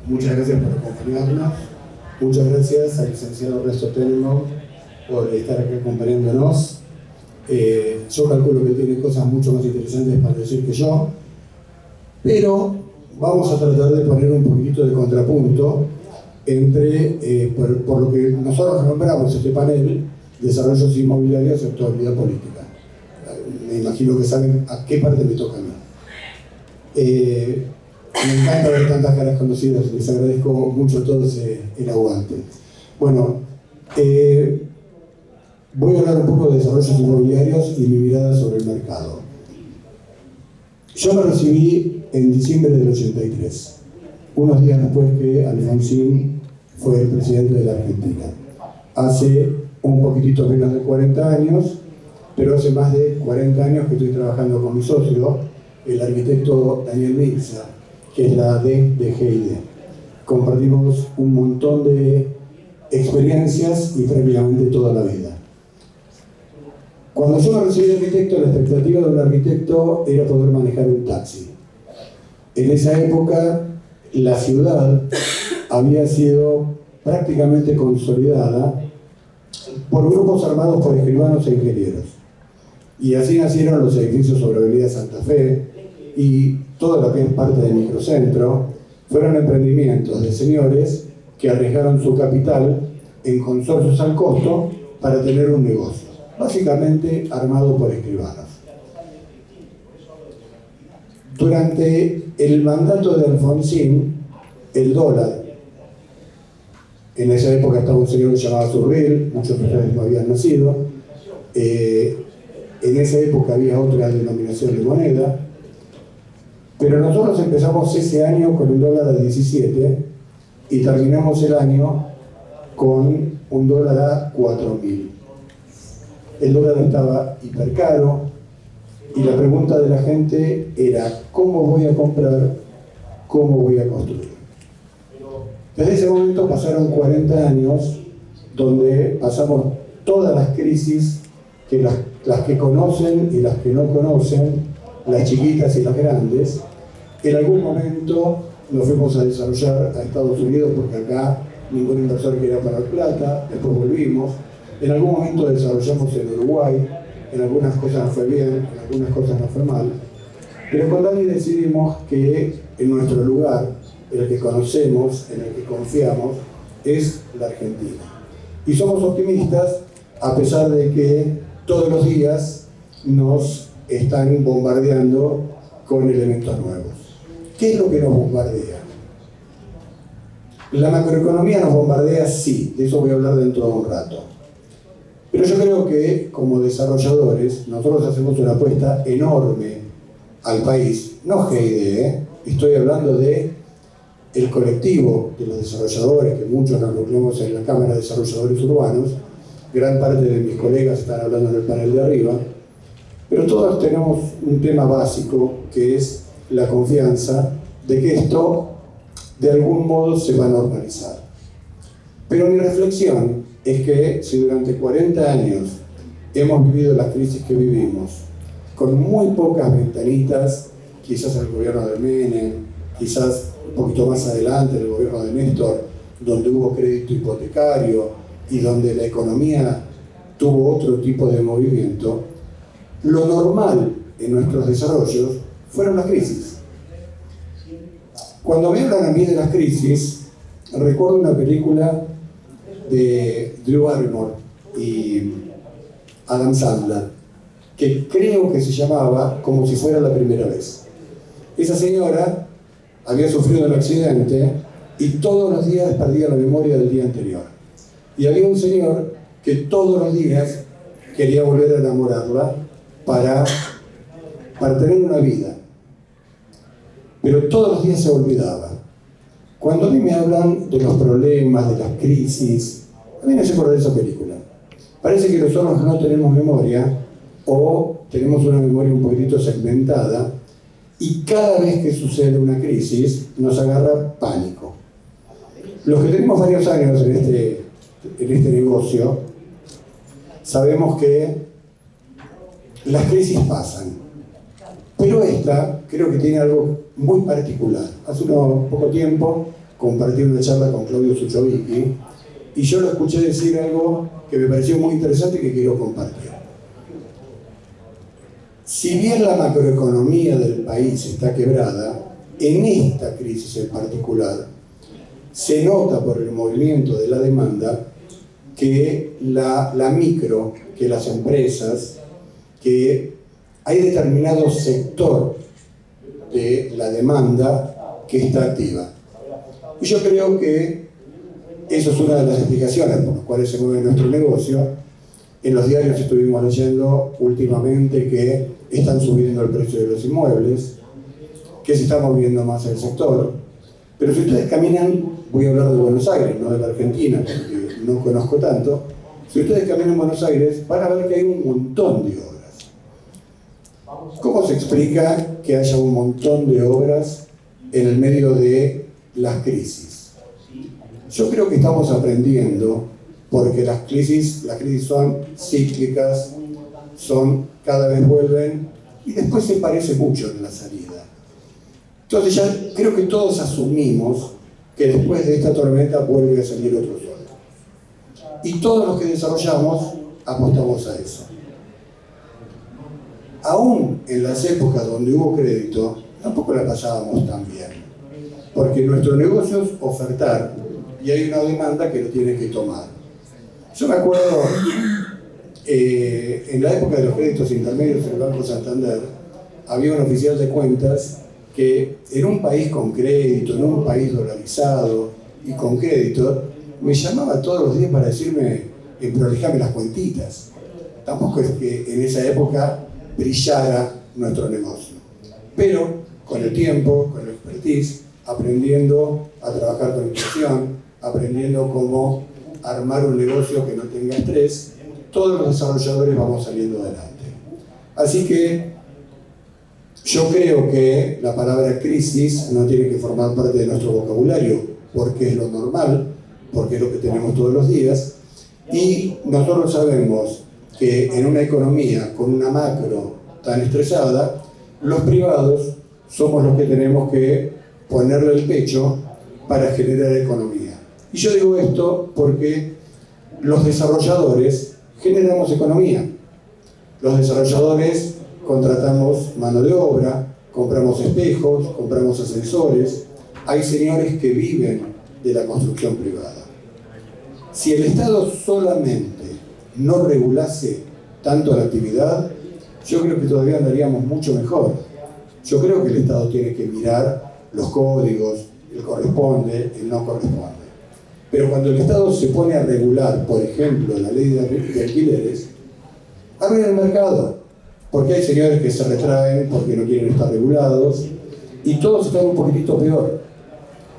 Muchas gracias por acompañarnos. Muchas gracias al licenciado Ernesto Tenenbaum por estar aquí acompañándonos. Yo calculo que tiene cosas mucho más interesantes para decir que yo, pero vamos a tratar de poner un poquitito de contrapunto entre, por lo que nosotros nombramos este panel, desarrollos inmobiliarios y actualidad política. Me imagino que saben a qué parte me toca a mí. Me encanta ver tantas caras conocidas, les agradezco mucho a todos el aguante. Bueno, voy a hablar un poco de desarrollos inmobiliarios y mi mirada sobre el mercado. Yo me recibí en diciembre del 83, unos días después que Alfonsín fue el presidente de la Argentina. Hace un poquitito menos de 40 años, pero hace más de 40 años que estoy trabajando con mi socio, el arquitecto Daniel Mirza, que es la D de GID. Compartimos un montón de experiencias y prácticamente toda la vida. Cuando yo me recibí de arquitecto, la expectativa de un arquitecto era poder manejar un taxi. En esa época, la ciudad había sido prácticamente consolidada por grupos armados por escribanos e ingenieros. Y así nacieron los edificios sobre Avenida Santa Fe y todo lo que es parte del microcentro. Fueron emprendimientos de señores que arriesgaron su capital en consorcios al costo para tener un negocio, básicamente armado por escribanos. Durante el mandato de Alfonsín, el dólar, en esa época estaba un señor que se llamaba Surril, muchos de ustedes no habían nacido, en esa época había otra denominación de moneda, pero nosotros empezamos ese año con un dólar a 17 y terminamos el año con un dólar a 4.000. El dólar estaba hipercaro y la pregunta de la gente era: ¿cómo voy a comprar? ¿Cómo voy a construir? Desde ese momento pasaron 40 años donde pasamos todas las crisis, que las que conocen y las que no conocen, las chiquitas y las grandes. En algún momento nos fuimos a desarrollar a Estados Unidos porque acá ningún inversor quería poner plata, después volvimos. En algún momento desarrollamos en Uruguay, en algunas cosas nos fue bien, en algunas cosas nos fue mal, pero con Dani decidimos que en nuestro lugar, el que conocemos, en el que confiamos, es la Argentina. Y somos optimistas a pesar de que todos los días nos están bombardeando con elementos nuevos. ¿Qué es lo que nos bombardea? La macroeconomía nos bombardea, sí, de eso voy a hablar dentro de un rato. Pero yo creo que como desarrolladores nosotros hacemos una apuesta enorme al país, no GID, estoy hablando de el colectivo de los desarrolladores, que muchos nos reunimos en la Cámara de Desarrolladores Urbanos, gran parte de mis colegas están hablando en el panel de arriba, pero todos tenemos un tema básico que es la confianza de que esto de algún modo se va a normalizar. Pero mi reflexión es que si durante 40 años hemos vivido las crisis que vivimos, con muy pocas ventanitas, quizás en el gobierno de Menem, quizás un poquito más adelante en el gobierno de Néstor, donde hubo crédito hipotecario y donde la economía tuvo otro tipo de movimiento, lo normal en nuestros desarrollos fueron las crisis. Cuando me hablan a mí de las crisis, recuerdo una película de Drew Barrymore y Adam Sandler, que creo que se llamaba Como si fuera la primera vez. Esa señora había sufrido un accidente y todos los días perdía la memoria del día anterior. Y había un señor que todos los días quería volver a enamorarla para tener una vida. Pero todos los días se olvidaba. Cuando a mí me hablan de los problemas, de las crisis, a mí me hace acordar de esa película. Parece que nosotros no tenemos memoria o tenemos una memoria un poquitito segmentada y cada vez que sucede una crisis nos agarra pánico. Los que tenemos varios años en este negocio sabemos que las crisis pasan, pero esta creo que tiene algo muy particular. Hace poco tiempo compartí una charla con Claudio Suchovicki y yo lo escuché decir algo que me pareció muy interesante y que quiero compartir. Si bien la macroeconomía del país está quebrada, en esta crisis en particular se nota por el movimiento de la demanda que la micro, que las empresas, que hay determinado sector de la demanda que está activa. Y yo creo que eso es una de las explicaciones por las cuales se mueve nuestro negocio. En los diarios estuvimos leyendo últimamente que están subiendo el precio de los inmuebles, que se está moviendo más el sector. Pero si ustedes caminan, voy a hablar de Buenos Aires, no de la Argentina, porque no conozco tanto. Si ustedes caminan en Buenos Aires, van a ver que hay un montón de obras. ¿Cómo se explica que haya un montón de obras en el medio de las crisis? Yo creo que estamos aprendiendo, porque las crisis son cíclicas, cada vez vuelven y después se parece mucho en la salida. Entonces ya creo que todos asumimos que después de esta tormenta vuelve a salir otro sol. Y todos los que desarrollamos apostamos a eso. Aún en las épocas donde hubo crédito, tampoco la pasábamos tan bien. Porque nuestro negocio es ofertar y hay una demanda que lo tienes que tomar. Yo me acuerdo, en la época de los créditos intermedios en el Banco Santander, había un oficial de cuentas que en un país con crédito, en un país dolarizado y con crédito, me llamaba todos los días para decirme, prolijame las cuentitas. Tampoco es que en esa época brillara nuestro negocio. Pero con el tiempo, con el expertise, aprendiendo a trabajar con inversión, aprendiendo cómo armar un negocio que no tenga estrés, todos los desarrolladores vamos saliendo adelante. Así que yo creo que la palabra crisis no tiene que formar parte de nuestro vocabulario, porque es lo normal, porque es lo que tenemos todos los días, y nosotros sabemos que en una economía con una macro tan estresada, los privados somos los que tenemos que ponerle el pecho para generar economía. Y yo digo esto porque los desarrolladores generamos economía. Los desarrolladores contratamos mano de obra, compramos espejos, compramos ascensores. Hay señores que viven de la construcción privada. Si el Estado solamente no regulase tanto la actividad, yo creo que todavía andaríamos mucho mejor. Yo creo que el Estado tiene que mirar los códigos, el corresponde, el no corresponde. Pero cuando el Estado se pone a regular, por ejemplo, la ley de alquileres, abre el mercado, porque hay señores que se retraen porque no quieren estar regulados, y todos están un poquitito peor.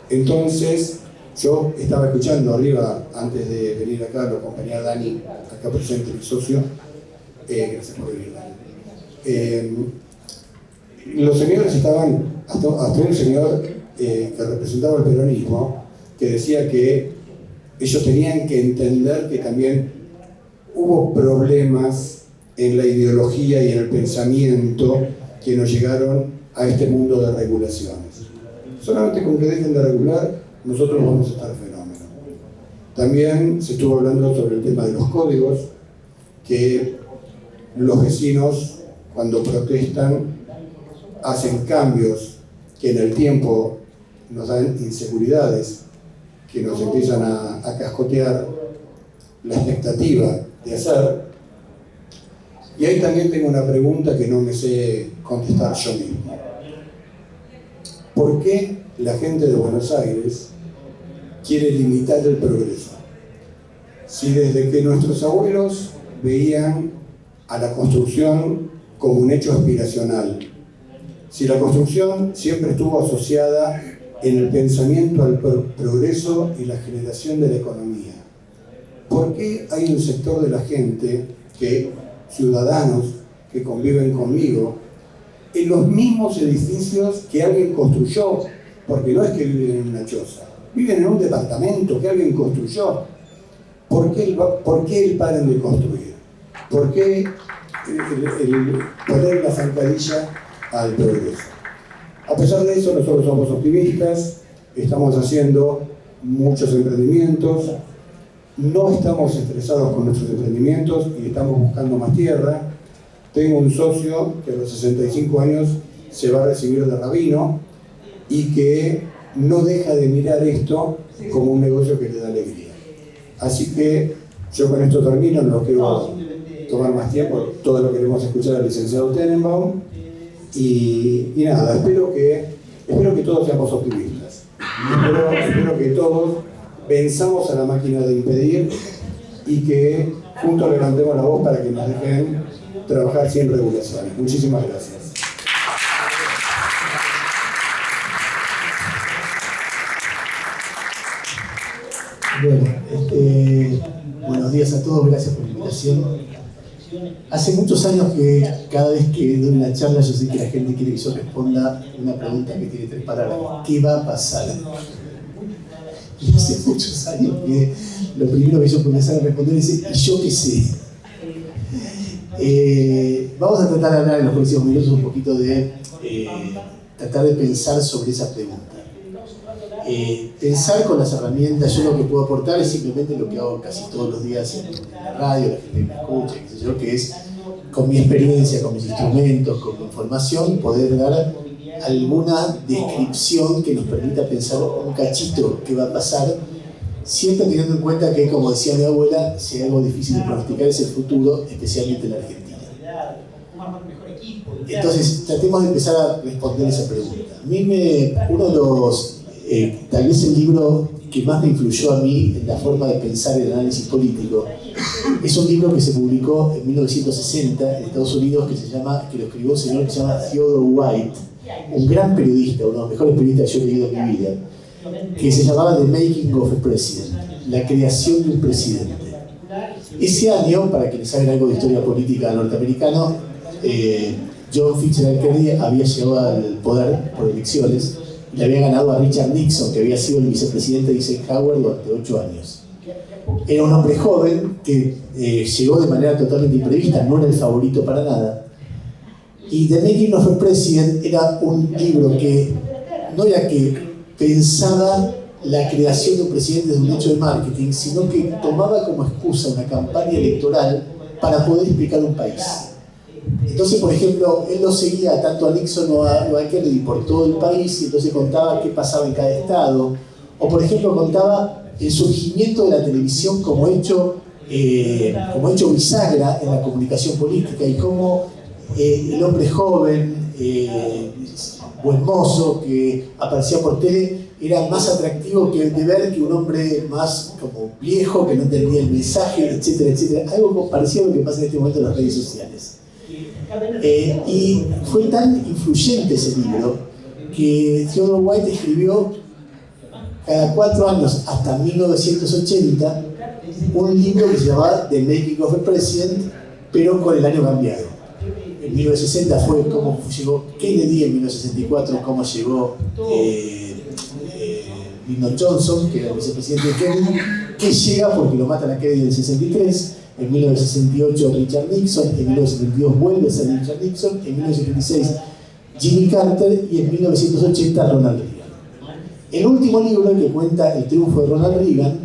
Entonces, yo estaba escuchando arriba, antes de venir acá, lo acompañaba Dani, acá presente, mi socio. Gracias por venir, Dani. Los señores estaban, hasta un señor que representaba el peronismo, que decía que ellos tenían que entender que también hubo problemas en la ideología y en el pensamiento que nos llegaron a este mundo de regulaciones. Solamente con que dejen de regular, nosotros vamos a estar fenómenos. También se estuvo hablando sobre el tema de los códigos, que los vecinos, cuando protestan, hacen cambios que en el tiempo nos dan inseguridades, que nos empiezan a cascotear la expectativa de hacer. Y ahí también tengo una pregunta que no me sé contestar yo mismo. ¿Por qué la gente de Buenos Aires quiere limitar el progreso? Si desde que nuestros abuelos veían a la construcción como un hecho aspiracional, si la construcción siempre estuvo asociada en el pensamiento al progreso y la generación de la economía, ¿por qué hay un sector de la gente, ciudadanos que conviven conmigo, en los mismos edificios que alguien construyó? Porque no es que viven en una choza, viven en un departamento que alguien construyó. ¿Por qué el paren de construir? ¿Por qué el poner la zancadilla al progreso? A pesar de eso, nosotros somos optimistas, estamos haciendo muchos emprendimientos, no estamos estresados con nuestros emprendimientos y estamos buscando más tierra. Tengo un socio que a los 65 años se va a recibir de rabino y que no deja de mirar esto como un negocio que le da alegría. Así que yo con esto termino, no quiero tomar más tiempo, todo lo queremos escuchar al licenciado Tenenbaum y nada, espero que todos seamos optimistas. Espero que todos venzamos a la máquina de impedir y que juntos levantemos la voz para que nos dejen trabajar sin regulaciones. Muchísimas gracias. Bueno, buenos días a todos, gracias por la invitación. Hace muchos años que cada vez que doy una charla yo sé que la gente quiere que yo responda una pregunta que tiene 3 palabras. ¿Qué va a pasar? Y hace muchos años que lo primero que yo comencé a responder es ¿y yo qué sé? Vamos a tratar de hablar en los próximos minutos un poquito de tratar de pensar sobre esa pregunta. Pensar con las herramientas, yo lo que puedo aportar es simplemente lo que hago casi todos los días en la radio, la gente me escucha, qué sé yo, que es con mi experiencia, con mis instrumentos, con mi información, poder dar alguna descripción que nos permita pensar un cachito qué va a pasar, siempre teniendo en cuenta que, como decía mi abuela, si hay algo difícil de pronosticar es el futuro, especialmente en la Argentina. Entonces, tratemos de empezar a responder esa pregunta. A mí uno de los tal vez el libro que más me influyó a mí en la forma de pensar el análisis político es un libro que se publicó en 1960 en Estados Unidos que lo escribió un señor que se llama Theodore White, un gran periodista, uno de los mejores periodistas que yo he leído en mi vida, que se llamaba The Making of a President, la creación de un presidente. Ese año, para quienes saben algo de historia política norteamericana, John Fitzgerald Kennedy había llegado al poder por elecciones y le había ganado a Richard Nixon, que había sido el vicepresidente de Eisenhower durante 8 años. Era un hombre joven que llegó de manera totalmente imprevista, no era el favorito para nada. Y The Making of a President era un libro que no era que pensaba la creación de un presidente de un hecho de marketing, sino que tomaba como excusa una campaña electoral para poder explicar un país. Entonces, por ejemplo, él no seguía tanto a Nixon o a Kennedy por todo el país y entonces contaba qué pasaba en cada estado. O, por ejemplo, contaba el surgimiento de la televisión como hecho bisagra en la comunicación política y cómo el hombre joven, buen mozo, que aparecía por tele, era más atractivo que de ver que un hombre más como viejo, que no entendía el mensaje, etcétera, etcétera. Algo parecido a lo que pasa en este momento en las redes sociales. Y fue tan influyente ese libro que Theodore White escribió cada 4 años hasta 1980 un libro que se llamaba The Making of a President, pero con el año cambiado. En 1960 fue cómo llegó Kennedy, en 1964 cómo llegó Lyndon Johnson, que era el vicepresidente de Kennedy, que llega porque lo matan a Kennedy en el 63. En 1968 Richard Nixon, en 1972 vuelve a ser Richard Nixon, en 1976 Jimmy Carter y en 1980 Ronald Reagan. El último libro que cuenta el triunfo de Ronald Reagan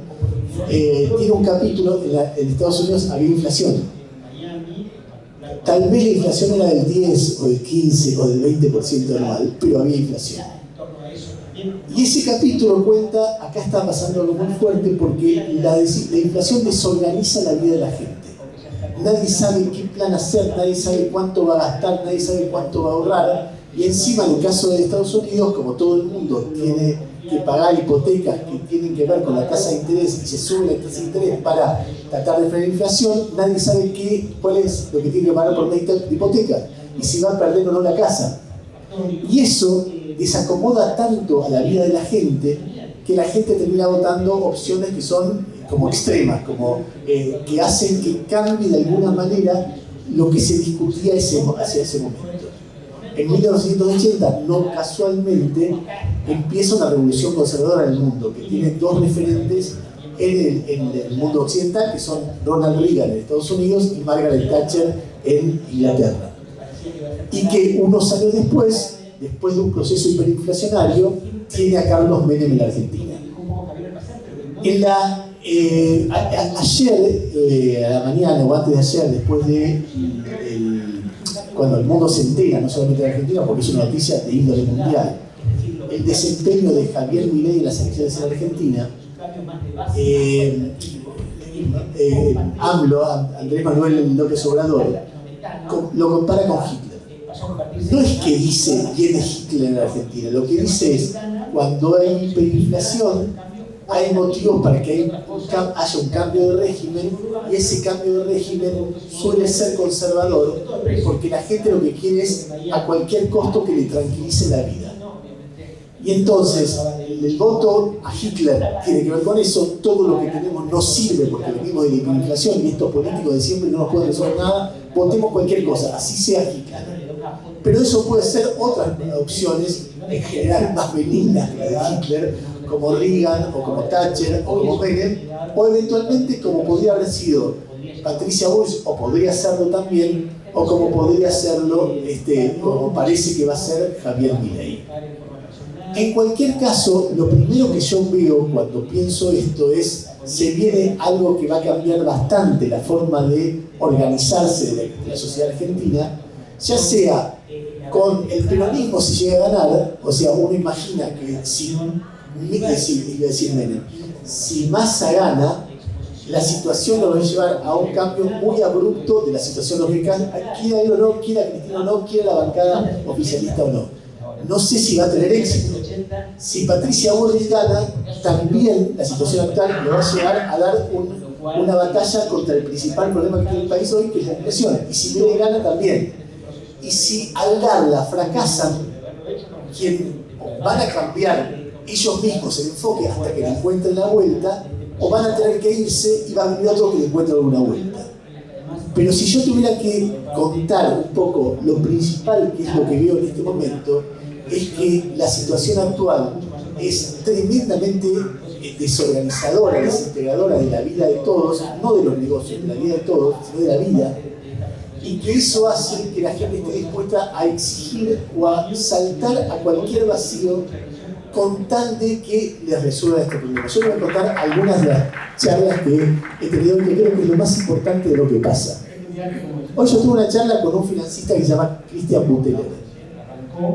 tiene un capítulo, en Estados Unidos había inflación. Tal vez la inflación era del 10 o del 15 o del 20% anual, pero había inflación. Y ese capítulo cuenta, acá está pasando algo muy fuerte porque la inflación desorganiza la vida de la gente. Nadie sabe qué plan hacer, nadie sabe cuánto va a gastar, nadie sabe cuánto va a ahorrar. Y encima, en el caso de Estados Unidos, como todo el mundo tiene que pagar hipotecas que tienen que ver con la tasa de interés y se sube la tasa de interés para tratar de frenar la inflación, nadie sabe cuál es lo que tiene que pagar por una hipoteca y si va a perder o no la casa. Y eso desacomoda tanto a la vida de la gente que la gente termina votando opciones que son como extremas, como que hacen que cambie de alguna manera lo que se discutía hacia ese momento. En 1980, no casualmente, empieza una revolución conservadora en el mundo, que tiene 2 referentes en el mundo occidental, que son Ronald Reagan en Estados Unidos y Margaret Thatcher en Inglaterra. Y que unos años después de un proceso hiperinflacionario, tiene a Carlos Menem en la Argentina. Ayer, a la mañana o antes de ayer, después de cuando el mundo se entera, no solamente en Argentina, porque es una noticia de índole mundial, el desempeño de Javier Milei en las elecciones en Argentina, AMLO, Andrés Manuel López Obrador, lo compara con Hitler. No es que dice viene Hitler en Argentina, lo que dice es cuando hay hiperinflación, hay motivos para que haya un cambio de régimen, y ese cambio de régimen suele ser conservador porque la gente lo que quiere es a cualquier costo que le tranquilice la vida. Y entonces el voto a Hitler tiene que ver con eso. Todo lo que tenemos no sirve porque venimos de la hiperinflación y estos políticos de siempre no nos pueden resolver nada. Votemos cualquier cosa, así sea Hitler. Pero eso puede ser otras opciones, en general más benignas que la de Hitler, como Reagan o como Thatcher o como Menem, o eventualmente como podría haber sido Patricia Bullrich, o podría serlo también, o como podría serlo, como parece que va a ser Javier Milei. En cualquier caso, lo primero que yo veo cuando pienso esto es, se viene algo que va a cambiar bastante la forma de organizarse de la sociedad argentina, ya sea con el peronismo si llega a ganar, o sea, uno imagina que si Massa gana, la situación lo va a llevar a un cambio muy abrupto de la situación lógica, quiera él o no, quiera Cristina o no, quiera la bancada oficialista o no. No sé si va a tener éxito. Si Patricia Bullrich gana, también la situación actual le va a llevar a dar una batalla contra el principal problema que tiene el país hoy, que es la inflación. Y si Milei gana, también. Y si al darla fracasan, van a cambiar ellos mismos el enfoque hasta que le encuentren la vuelta, o van a tener que irse y va a venir otro que le encuentre alguna vuelta. Pero si yo tuviera que contar un poco lo principal, que es lo que veo en este momento, es que la situación actual es tremendamente desorganizadora, desintegradora de la vida de todos, no de los negocios, de la vida de todos, sino de la vida, y que eso hace que la gente esté dispuesta a exigir o a saltar a cualquier vacío con tal de que les resuelva este problema. Yo les voy a contar algunas de las charlas que he tenido y que creo que es lo más importante de lo que pasa. Hoy yo tuve una charla con un financista que se llama Cristian Buteler.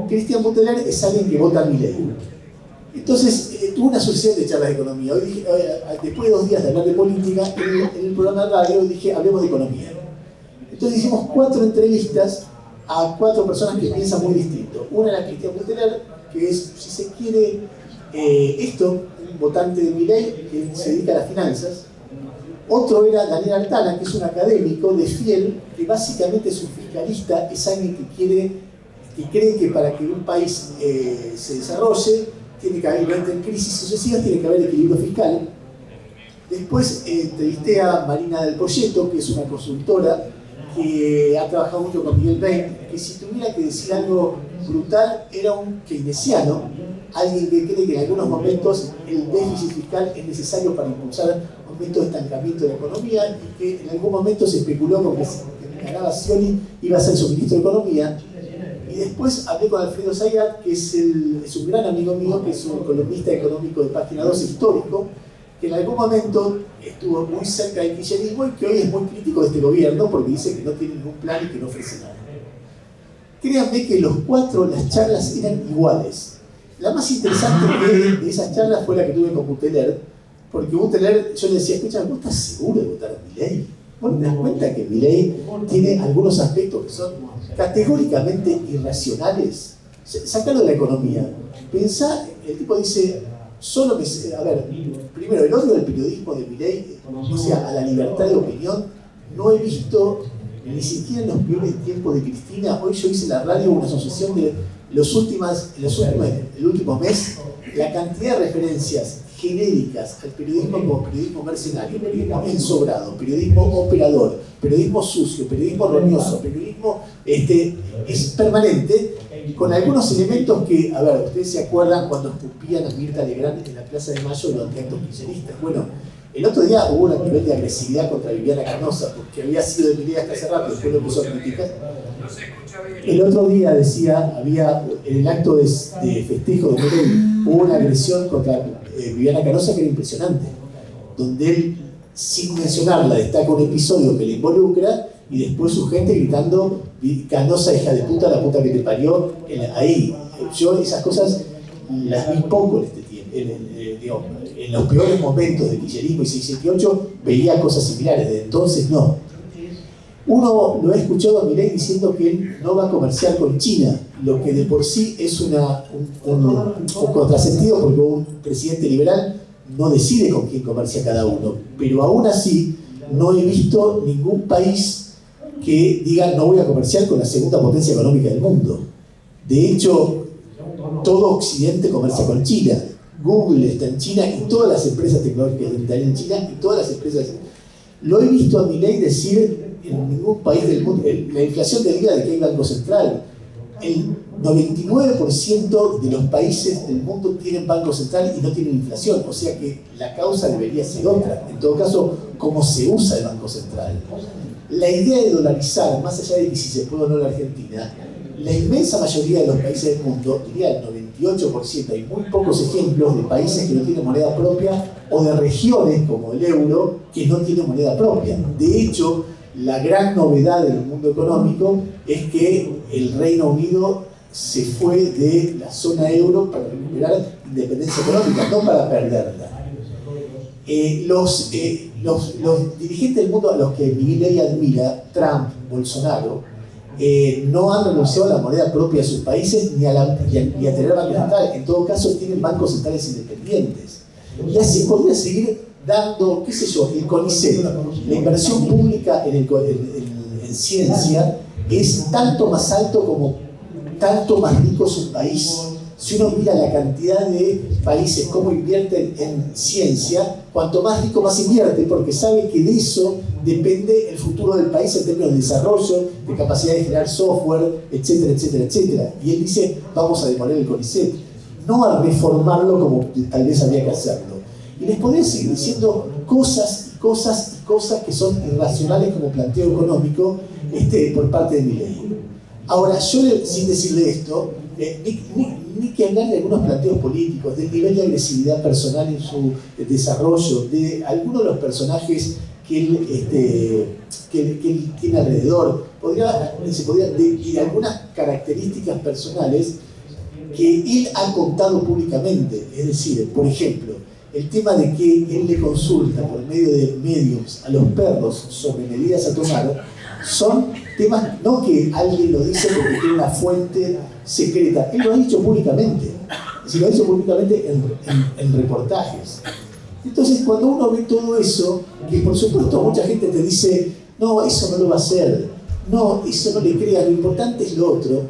Cristian Buteler es alguien que vota a Milei. Entonces, tuve una sucesión de charlas de economía. Hoy dije, después de 2 días de hablar de política, en el programa de radio dije, hablemos de economía. Entonces hicimos 4 entrevistas a 4 personas que piensan muy distinto. Una era Cristian Buteler, que es, si se quiere, un votante de Milei que se dedica a las finanzas. Otro era Daniel Altana, que es un académico de Fiel, que básicamente es un fiscalista, es alguien que cree que para que un país se desarrolle, tiene que haber en crisis sucesivas, tiene que haber equilibrio fiscal. Después entrevisté a Marina del Poyeto, que es una consultora que ha trabajado mucho con Miguel Bain, que si tuviera que decir algo brutal, era un keynesiano, alguien que cree que en algunos momentos el déficit fiscal es necesario para impulsar momentos de estancamiento de la economía, y que en algún momento se especuló con que ganaba Scioli iba a ser su ministro de Economía. Y después hablé con Alfredo Zayat, que es un gran amigo mío, que es un columnista económico de Página 2 histórico, que en algún momento estuvo muy cerca del kirchnerismo y que hoy es muy crítico de este gobierno porque dice que no tiene ningún plan y que no ofrece nada. Créanme que los 4, las charlas eran iguales. La más interesante de esas charlas fue la que tuve con Buteler, porque Buteler, yo le decía, escucha, ¿vos estás seguro de votar a Milei? ¿Vos te das cuenta que Milei tiene algunos aspectos que son categóricamente irracionales? Sácalo de la economía. Pensá, el tipo dice, primero, el odio del periodismo de Milei, o sea, a la libertad de opinión, no he visto ni siquiera en los peores tiempos de Cristina. Hoy yo hice en la radio una asociación de el último mes, la cantidad de referencias genéricas al periodismo como periodismo mercenario, periodismo ensobrado, periodismo operador, periodismo sucio, periodismo roñoso, periodismo es permanente, con algunos elementos que, ustedes se acuerdan cuando escupían a Mirta Legrand en la Plaza de Mayo durante actos kirchneristas. Bueno, El otro día hubo un nivel de agresividad contra Viviana Canosa, porque había sido de Milei hasta hace rato, después lo puso a criticar. El otro día decía, había en el acto de festejo de Milei, hubo una agresión contra Viviana Canosa que era impresionante, donde él, sin mencionarla, destaca un episodio que le involucra y después su gente gritando Canosa, hija de puta, la puta que te parió, ahí. Yo esas cosas las vi poco en este tiempo, en los peores momentos del kirchnerismo y 678 veía cosas similares, de entonces no. Uno lo ha escuchado a Milei diciendo que él no va a comerciar con China, lo que de por sí es un contrasentido, porque un presidente liberal no decide con quién comercia cada uno, pero aún así no he visto ningún país que diga no voy a comerciar con la segunda potencia económica del mundo. De hecho, todo Occidente comercia con China. Google está en China y todas las empresas tecnológicas están en China y todas las empresas... Lo he visto a Milei decir en ningún país del mundo, la inflación deriva de que hay Banco Central. El 99% de los países del mundo tienen Banco Central y no tienen inflación, o sea que la causa debería ser otra. En todo caso, cómo se usa el Banco Central. La idea de dolarizar, más allá de que si se puede o no en la Argentina, la inmensa mayoría de los países del mundo, diría el 98%, hay muy pocos ejemplos de países que no tienen moneda propia o de regiones como el euro que no tienen moneda propia. De hecho, la gran novedad del mundo económico es que el Reino Unido se fue de la zona euro para recuperar independencia económica, no para perderla. Los dirigentes del mundo a los que Milei admira, Trump, Bolsonaro, no han renunciado a la moneda propia de sus países ni a tener banco central. En todo caso, tienen bancos centrales independientes. Y así podría seguir dando, qué sé yo, el CONICET. La inversión pública en ciencia es tanto más alto como tanto más rico es un país. Si uno mira la cantidad de países, cómo invierten en ciencia, cuanto más rico más invierte, porque sabe que de eso depende el futuro del país en términos de desarrollo, de capacidad de generar software, etcétera, etcétera, etcétera. Y él dice, vamos a demoler el CONICET, no a reformarlo como tal vez había que hacerlo. Y les podría seguir diciendo cosas y cosas y cosas que son irracionales como planteo económico por parte de Milei. Ahora, yo sin decirle esto, ni que hablar de algunos planteos políticos, del nivel de agresividad personal en su desarrollo, de algunos de los personajes que él tiene alrededor, de algunas características personales que él ha contado públicamente. Es decir, por ejemplo, el tema de que él le consulta por medio de medios a los perros sobre medidas a tomar, son temas no que alguien lo dice porque tiene una fuente secreta, él lo ha dicho públicamente, lo ha dicho públicamente en reportajes. Entonces, cuando uno ve todo eso, que por supuesto mucha gente te dice, no, eso no lo va a hacer, no, eso no le creas, lo importante es lo otro,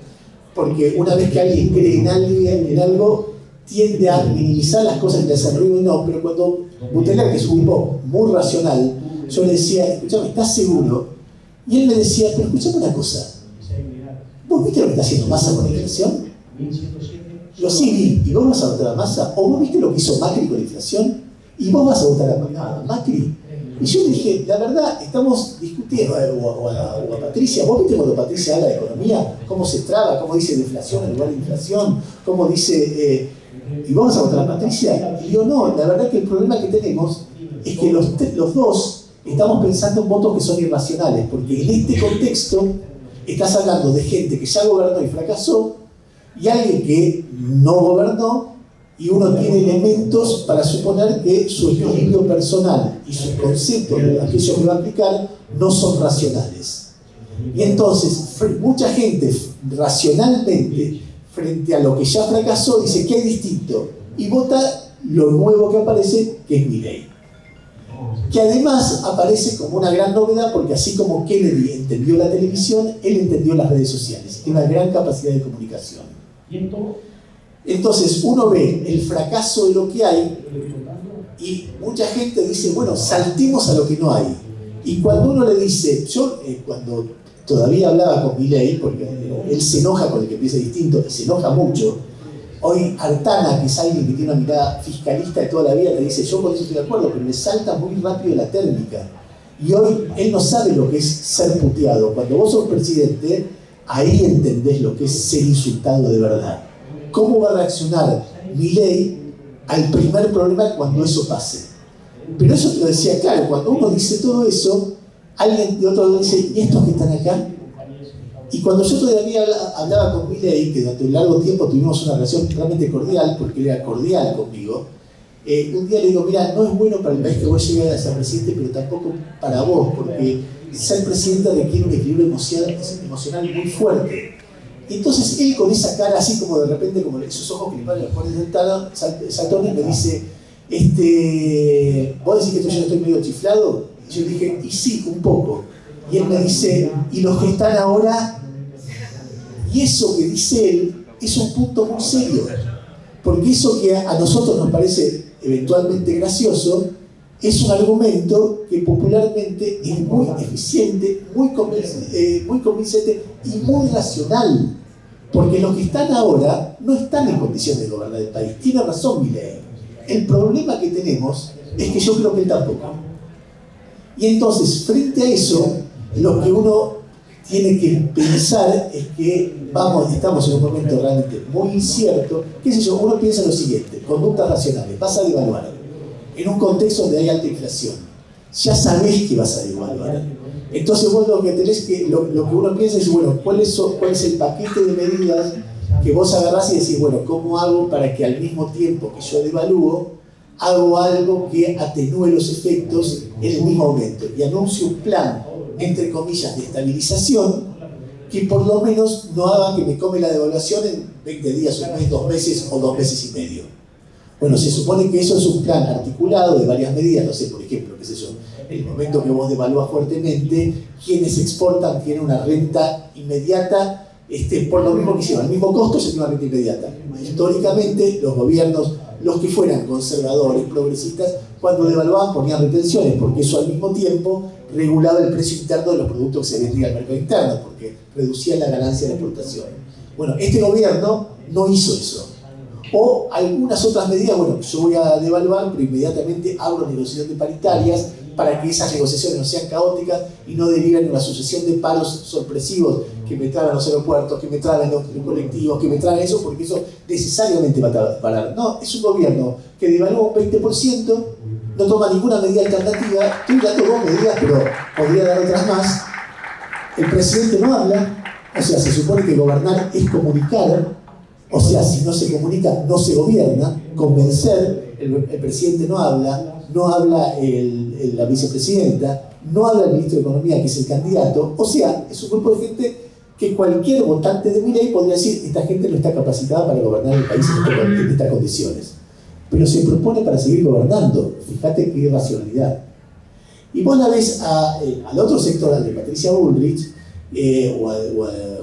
porque una vez que alguien cree en algo, tiende a minimizar las cosas que le hacen ruido, no, pero cuando Butler, que es un tipo muy racional, yo le decía, escuchame, ¿estás seguro? Y él me decía, pero escuchame una cosa, ¿vos viste lo que está haciendo Massa con la inflación? Yo sí vi, ¿y vos vas a votar a Massa? ¿O vos viste lo que hizo Macri con la inflación? ¿Y vos vas a votar a Macri? Y yo le dije, la verdad, estamos discutiendo, o a Patricia, ¿vos viste cuando Patricia habla de economía? ¿Cómo se traba? ¿Cómo dice deflación en lugar de inflación? ¿Cómo dice, ¿y vos vas a votar a Patricia? Y yo no, la verdad que el problema que tenemos es que los dos estamos pensando en votos que son irracionales, porque en este contexto estás hablando de gente que ya gobernó y fracasó, y alguien que no gobernó, y uno tiene elementos para suponer que su equilibrio personal y sus conceptos de aquello que va a aplicar no son racionales. Y entonces, mucha gente racionalmente, frente a lo que ya fracasó, dice que es distinto, y vota lo nuevo que aparece, que es Milei. Que además aparece como una gran novedad, porque así como Kennedy entendió la televisión, él entendió las redes sociales, tiene una gran capacidad de comunicación. Entonces uno ve el fracaso de lo que hay y mucha gente dice, bueno, saltemos a lo que no hay. Y cuando uno le dice, yo cuando todavía hablaba con Milei, porque él se enoja con el que piensa distinto, y se enoja mucho, Hoy Artana, que es alguien que tiene una mirada fiscalista de toda la vida, te dice, yo con eso estoy de acuerdo, pero me salta muy rápido la térmica. Y hoy él no sabe lo que es ser puteado. Cuando vos sos presidente, ahí entendés lo que es ser insultado de verdad. ¿Cómo va a reaccionar Milei al primer problema cuando eso pase? Pero eso te lo decía claro, cuando uno dice todo eso, alguien de otro lado dice, ¿y estos que están acá? Y cuando yo todavía hablaba con Milei, que durante un largo tiempo tuvimos una relación realmente cordial, porque él era cordial conmigo, un día le digo, mira, no es bueno para el país que vos llegues a ser presidente, pero tampoco para vos, porque ser presidente requiere un equilibrio emocional muy fuerte. Y entonces él con esa cara así como de repente, como esos ojos que le ponen los pones saltones, me dice, ¿vos decís que yo estoy medio chiflado? Y yo le dije, y sí, un poco. Y él me dice, ¿y los que están ahora? Y eso que dice él es un punto muy serio. Porque eso que a nosotros nos parece eventualmente gracioso, es un argumento que popularmente es muy eficiente, muy convincente y muy racional. Porque los que están ahora no están en condiciones de gobernar el país. Tiene razón Milei. El problema que tenemos es que yo creo que él tampoco. Y entonces, frente a eso, lo que uno tiene que pensar es que estamos en un momento realmente muy incierto. ¿Qué sé yo? Uno piensa lo siguiente: conductas racionales. Vas a devaluar en un contexto donde hay alta inflación. Ya sabés que vas a devaluar. Entonces vos lo que tenés lo que uno piensa es, bueno, ¿cuál es el paquete de medidas que vos agarrás y decís, bueno, ¿cómo hago para que al mismo tiempo que yo devalúo, hago algo que atenúe los efectos en el mismo momento? Y anuncio un plan, entre comillas, de estabilización, que por lo menos no haga que me come la devaluación en 20 días, un mes, 2 meses o 2 meses y medio. Bueno, se supone que eso es un plan articulado de varias medidas, no sé, por ejemplo, qué sé yo, en el momento que vos devalúas fuertemente, quienes exportan tienen una renta inmediata, por lo mismo que hicieron, al mismo costo, ya tienen una renta inmediata. Históricamente, los gobiernos, los que fueran conservadores, progresistas, cuando devaluaban ponían retenciones, porque eso al mismo tiempo regulaba el precio interno de los productos que se vendían al mercado interno, porque reducía la ganancia de exportación. Bueno, este gobierno no hizo eso. O algunas otras medidas, bueno, yo voy a devaluar, pero inmediatamente abro negociaciones paritarias para que esas negociaciones no sean caóticas y no deriven en una sucesión de paros sorpresivos que me tragan los aeropuertos, que me tragan los colectivos, que me tragan eso, porque eso necesariamente va a parar. No, es un gobierno que devalúa un 20%, no toma ninguna medida alternativa, estoy dando 2 medidas, pero podría dar otras más. El presidente no habla, o sea, se supone que gobernar es comunicar. O sea, si no se comunica, no se gobierna. Convencer, el presidente no habla la vicepresidenta, no habla el ministro de Economía, que es el candidato. O sea, es un grupo de gente que cualquier votante de Milei podría decir, esta gente no está capacitada para gobernar el país en estas condiciones. Pero se propone para seguir gobernando. Fíjate qué irracionalidad. Y vos la ves al otro sector, al de Patricia Bullrich, o a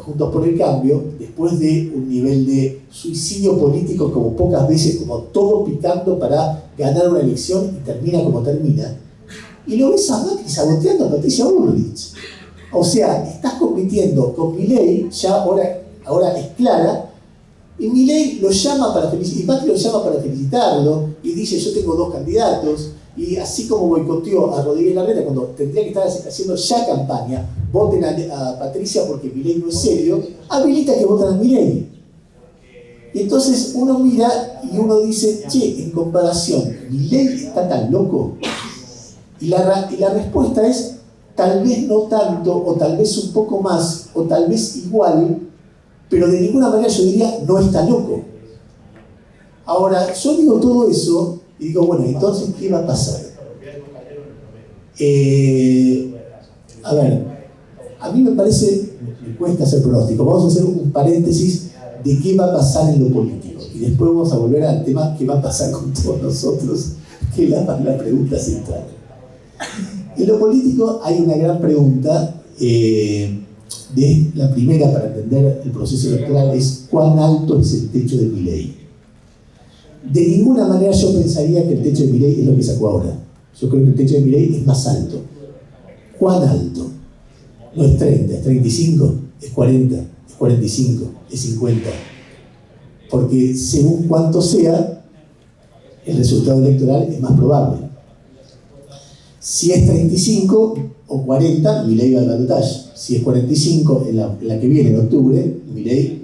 Juntos por el Cambio, después de un nivel de suicidio político como pocas veces, como todo picando para ganar una elección y termina como termina, y lo ves a Macri saboteando a Patricia Bullrich. O sea, estás compitiendo con Milei, ya ahora es clara, y Milei lo llama para felicitarlo, y Macri lo llama para felicitarlo, y dice, yo tengo 2 candidatos, y así como boicoteó a Rodríguez Larreta cuando tendría que estar haciendo ya campaña, voten a Patricia porque Milei no es serio, habilita que voten a Milei. Y entonces uno mira y uno dice, che, en comparación, ¿Milei está tan loco? Y la respuesta es, tal vez no tanto, o tal vez un poco más, o tal vez igual, pero de ninguna manera yo diría, no está loco. Ahora, yo digo todo eso, y digo, bueno, entonces, ¿qué va a pasar? A ver, a mí me parece, me cuesta hacer pronóstico. Vamos a hacer un paréntesis de qué va a pasar en lo político. Y después vamos a volver al tema qué va a pasar con todos nosotros, que es la pregunta central. En lo político hay una gran pregunta, la primera para entender el proceso electoral es ¿cuán alto es el techo de Milei? De ninguna manera yo pensaría que el techo de Milei es lo que sacó ahora. Yo creo que el techo de Milei es más alto. ¿Cuán alto? No es 30, es 35, es 40, es 45, es 50. porque según cuánto sea, el resultado electoral es más probable. Si es 35 o 40, Milei va al balotaje. Si es 45 en la que viene, en octubre, Milei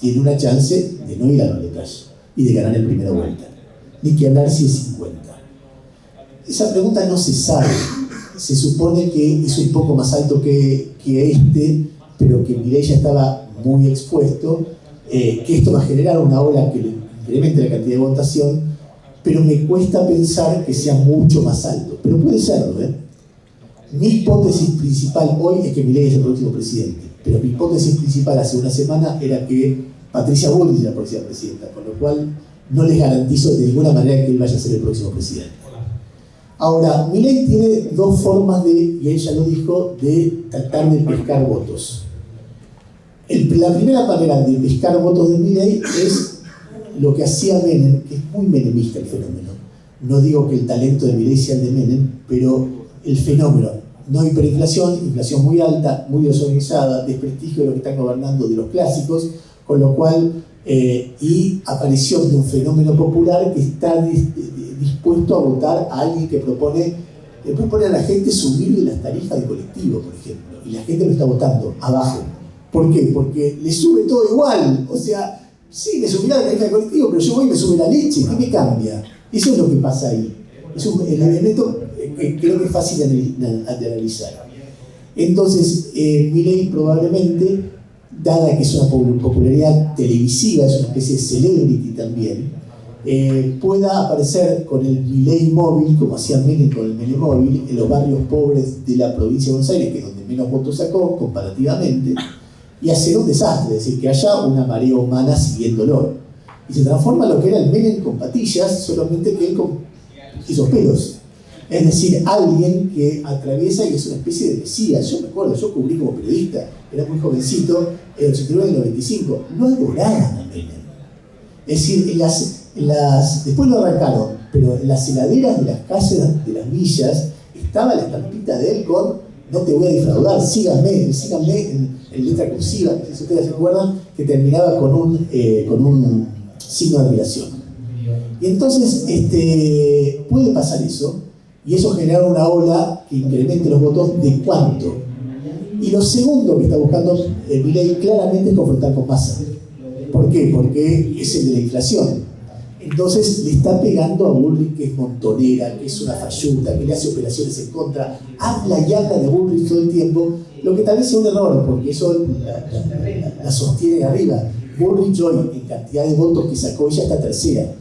tiene una chance de no ir al balotaje y de ganar en primera vuelta. Ni que hablar si es 50. Esa pregunta no se sabe. Se supone que es un poco más alto que este, pero que Milei ya estaba muy expuesto, que esto va a generar una ola que le incremente la cantidad de votación, pero me cuesta pensar que sea mucho más alto. Pero puede serlo, ¿eh? Mi hipótesis principal hoy es que Milei es el próximo presidente, pero mi hipótesis principal hace una semana era que Patricia Bullrich es la próxima presidenta, con lo cual no les garantizo de ninguna manera que él vaya a ser el próximo presidente. Ahora, Milei tiene dos formas de, y él ya lo dijo, de tratar de pescar votos. La primera manera de pescar votos de Milei es lo que hacía Menem, que es muy menemista el fenómeno. No digo que el talento de Milei sea el de Menem, pero el fenómeno, no hiperinflación, inflación muy alta, muy desorganizada, desprestigio de los que están gobernando, de los clásicos, con lo cual, y aparición de un fenómeno popular que está dispuesto a votar a alguien que propone a la gente subirle las tarifas de colectivo, por ejemplo, y la gente lo está votando abajo. ¿Por qué? Porque le sube todo igual, o sea, sí, me subirá la tarifa de colectivo, pero yo voy y me sube la leche, ¿qué me cambia? Eso es lo que pasa ahí. Es el elemento que creo que es fácil de analizar. Entonces, Milei probablemente, dada que es una popularidad televisiva, es una especie de celebrity también, pueda aparecer con el Milei móvil, como hacía Menem con el Menem móvil, en los barrios pobres de la provincia de Buenos Aires, que es donde menos votos sacó comparativamente, y hacer un desastre, es decir, que haya una marea humana siguiéndolo. Y se transforma en lo que era el Menem con patillas, solamente que él con esos pelos. Es decir, alguien que atraviesa y es una especie de mesías. Yo me acuerdo, yo cubrí como periodista, era muy jovencito, en el 89 y el 95, lo adoraban a Menem. Es decir, después lo arrancaron, pero en las heladeras de las calles, de las villas, estaba la estampita de él con "no te voy a defraudar, síganme en letra cursiva", si ustedes se acuerdan, que terminaba con un signo de admiración. Y entonces puede pasar eso, y eso genera una ola que incremente los votos de cuánto. Y lo segundo que está buscando Milei claramente es confrontar con Massa. ¿Por qué? Porque es el de la inflación. Entonces le está pegando a Bullrich, que es montonera, que es una falluta, que le hace operaciones en contra, habla y habla de Bullrich todo el tiempo, lo que tal vez sea un error, porque eso la sostiene arriba. Bullrich hoy, en cantidad de votos que sacó, ella está tercera.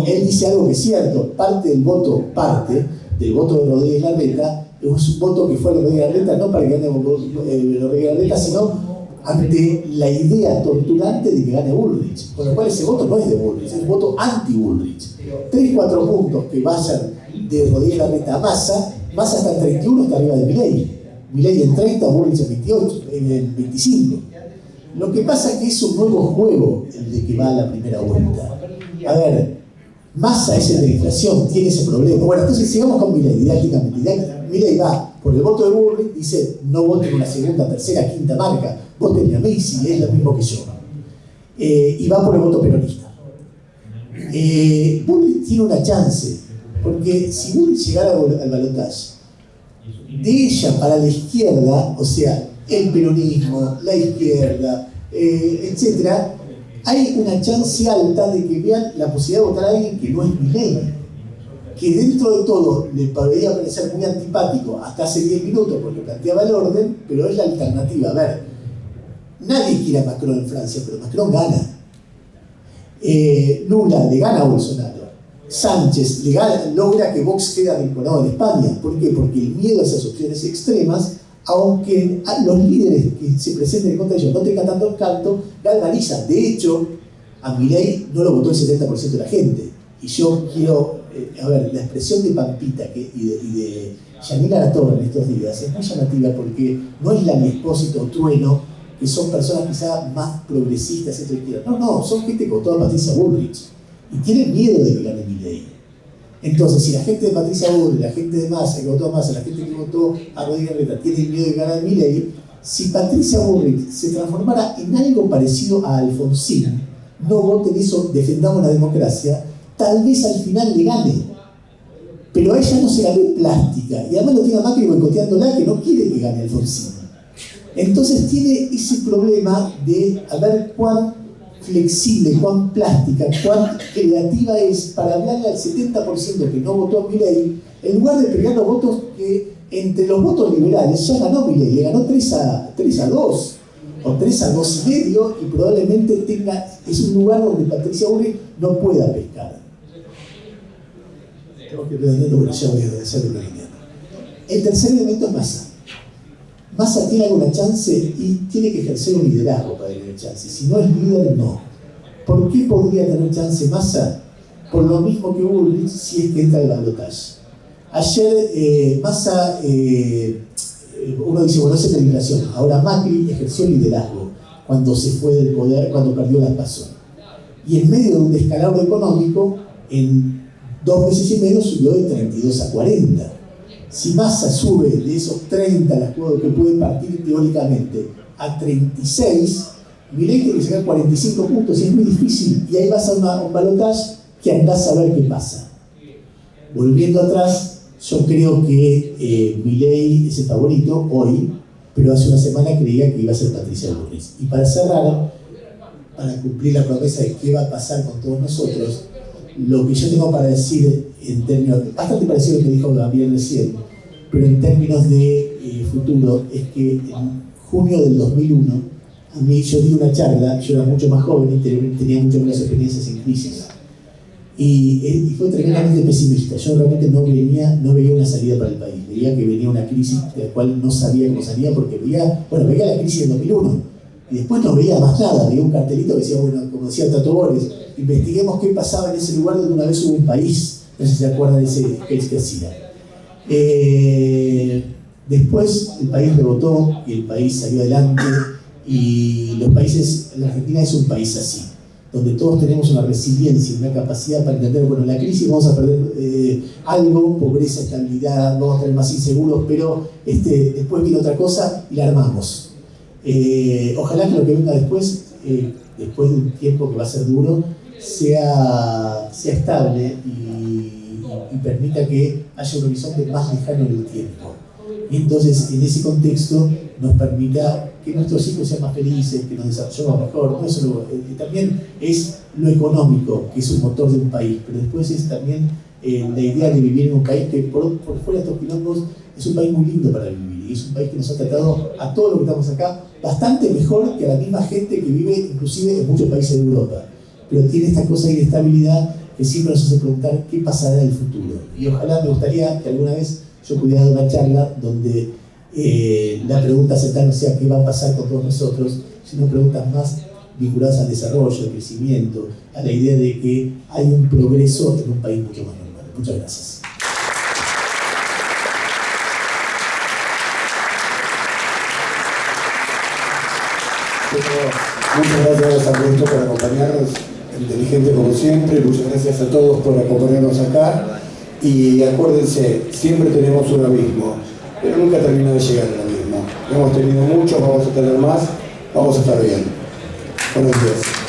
Él dice algo que es cierto, parte del voto de Rodríguez Larreta es un voto que fue a Rodríguez Larreta no para que gane Rodríguez Larreta, sino ante la idea torturante de que gane Bullrich, con lo cual ese voto no es de Bullrich, es un voto anti-Bullrich. 3-4 puntos que vayan de Rodríguez Larreta a Massa está en 31, está arriba de Milei en 30, Bullrich en 28, en 25. Lo que pasa es que es un nuevo juego el de que va a la primera vuelta. A ver, Massa es el de la inflación, tiene ese problema. Bueno, entonces sigamos con Milei, didácticamente. Milei va por el voto de Bullrich, dice: no voten una segunda, tercera, quinta marca, voten a mí si es lo mismo que yo. Y va por el voto peronista. Bullrich tiene una chance, porque si Bullrich llegara al balotaje, de ella para la izquierda, o sea, el peronismo, la izquierda, etc., hay una chance alta de que vean la posibilidad de votar a alguien que no es Milei, que dentro de todo le podría parecer muy antipático hasta hace 10 minutos porque planteaba el orden, pero es la alternativa. A ver, nadie quiere a Macron en Francia, pero Macron gana. Lula le gana a Bolsonaro. Sánchez logra que Vox quede arrinconado en España. ¿Por qué? Porque el miedo a esas opciones extremas, aunque a los líderes que se presenten en contra de ellos no tengan tanto encanto, galvanizan. De hecho, a Milei no lo votó el 70% de la gente. Y yo quiero, la expresión de Pampita y de Yanira Latorre en estos días es muy llamativa, porque no es la Mi Expósito o Trueno, que son personas quizá más progresistas, etc. No, son gente que votó a Patricia Bullrich y tienen miedo de que gane Milei. Entonces, si la gente de Patricia Bullrich, la gente de Massa, que votó a Massa, la gente que votó a Rodríguez Larreta tiene miedo de ganar Milei, si Patricia Bullrich se transformara en algo parecido a Alfonsín, no voten eso, defendamos la democracia, tal vez al final le gane. Pero a ella no se la ve plástica, y además lo tiene a Macri boicoteándola, que no quiere que gane Alfonsín. Entonces tiene ese problema de a ver cuán flexible, cuán plástica, cuán creativa es para hablarle al 70% que no votó a Milei, en lugar de pelear los votos que entre los votos liberales ya ganó Milei, le ganó 3-2 o 3-2,5, y probablemente es un lugar donde Patricia Bullrich no pueda pescar. Tengo que redondearlo, pero ya voy a hacerlo redondeando. El tercer elemento es Massa. Massa tiene alguna chance y tiene que ejercer un liderazgo para tener chance. Si no es líder, no. ¿Por qué podría tener chance Massa? Por lo mismo que Bullrich, si es que entra al balotaje. Ayer Massa, uno dice, bueno, esa es la liberación. Ahora Macri ejerció liderazgo cuando se fue del poder, cuando perdió las PASO. Y en medio de un descalabro económico, en 2 meses y medio subió de 32 a 40. Si Massa sube de esos 30, las que puede partir teóricamente, a 36, Milei tiene que sacar 45 puntos y es muy difícil. Y ahí vas a un balotaje que andás a ver qué pasa. Volviendo atrás, yo creo que Milei es el favorito hoy, pero hace una semana creía que iba a ser Patricia Bullrich. Y para cerrar, para cumplir la promesa de qué va a pasar con todos nosotros, lo que yo tengo para decir en términos, bastante parecido a lo que dijo Gabriel recién, pero en términos de futuro, es que en junio del 2001, a mí yo di una charla, yo era mucho más joven y tenía muchas menos experiencias en crisis. Y fue tremendamente pesimista. Yo realmente no veía una salida para el país. Veía que venía una crisis de la cual no sabía cómo salía, porque veía la crisis del 2001. Y después no veía más nada. Veía un cartelito que decía, bueno, como decía Tato Bores, investiguemos qué pasaba en ese lugar donde una vez hubo un país. No sé si se acuerdan de ese sketch que hacía. Después el país rebotó y el país salió adelante. Y la Argentina es un país así, donde todos tenemos una resiliencia, una capacidad para entender, bueno, en la crisis vamos a perder algo, pobreza, estabilidad, vamos a estar más inseguros, pero después viene otra cosa y la armamos. Ojalá que lo que venga después de un tiempo que va a ser duro, sea estable y permita que haya un horizonte más lejano en el tiempo. Y entonces, en ese contexto, nos permita que nuestros hijos sean más felices, que nos desarrollemos mejor. No eso también es lo económico, que es un motor de un país, pero después es también la idea de vivir en un país que por fuera de estos quilombos es un país muy lindo para vivir, y es un país que nos ha tratado a todos los que estamos acá bastante mejor que a la misma gente que vive inclusive en muchos países de Europa, pero tiene esta cosa de inestabilidad que siempre nos hace preguntar qué pasará en el futuro. Y ojalá, me gustaría que alguna vez yo pudiera dar una charla donde la pregunta central no sea qué va a pasar con todos nosotros, sino preguntas más vinculadas al desarrollo, al crecimiento, a la idea de que hay un progreso en un país mucho más normal. Muchas gracias. Muchas gracias a Ernesto por acompañarnos, inteligente como siempre. Muchas gracias a todos por acompañarnos acá. Y acuérdense, siempre tenemos un abismo, pero nunca termina de llegar el abismo. Hemos tenido mucho, vamos a tener más, vamos a estar bien. Buenos días.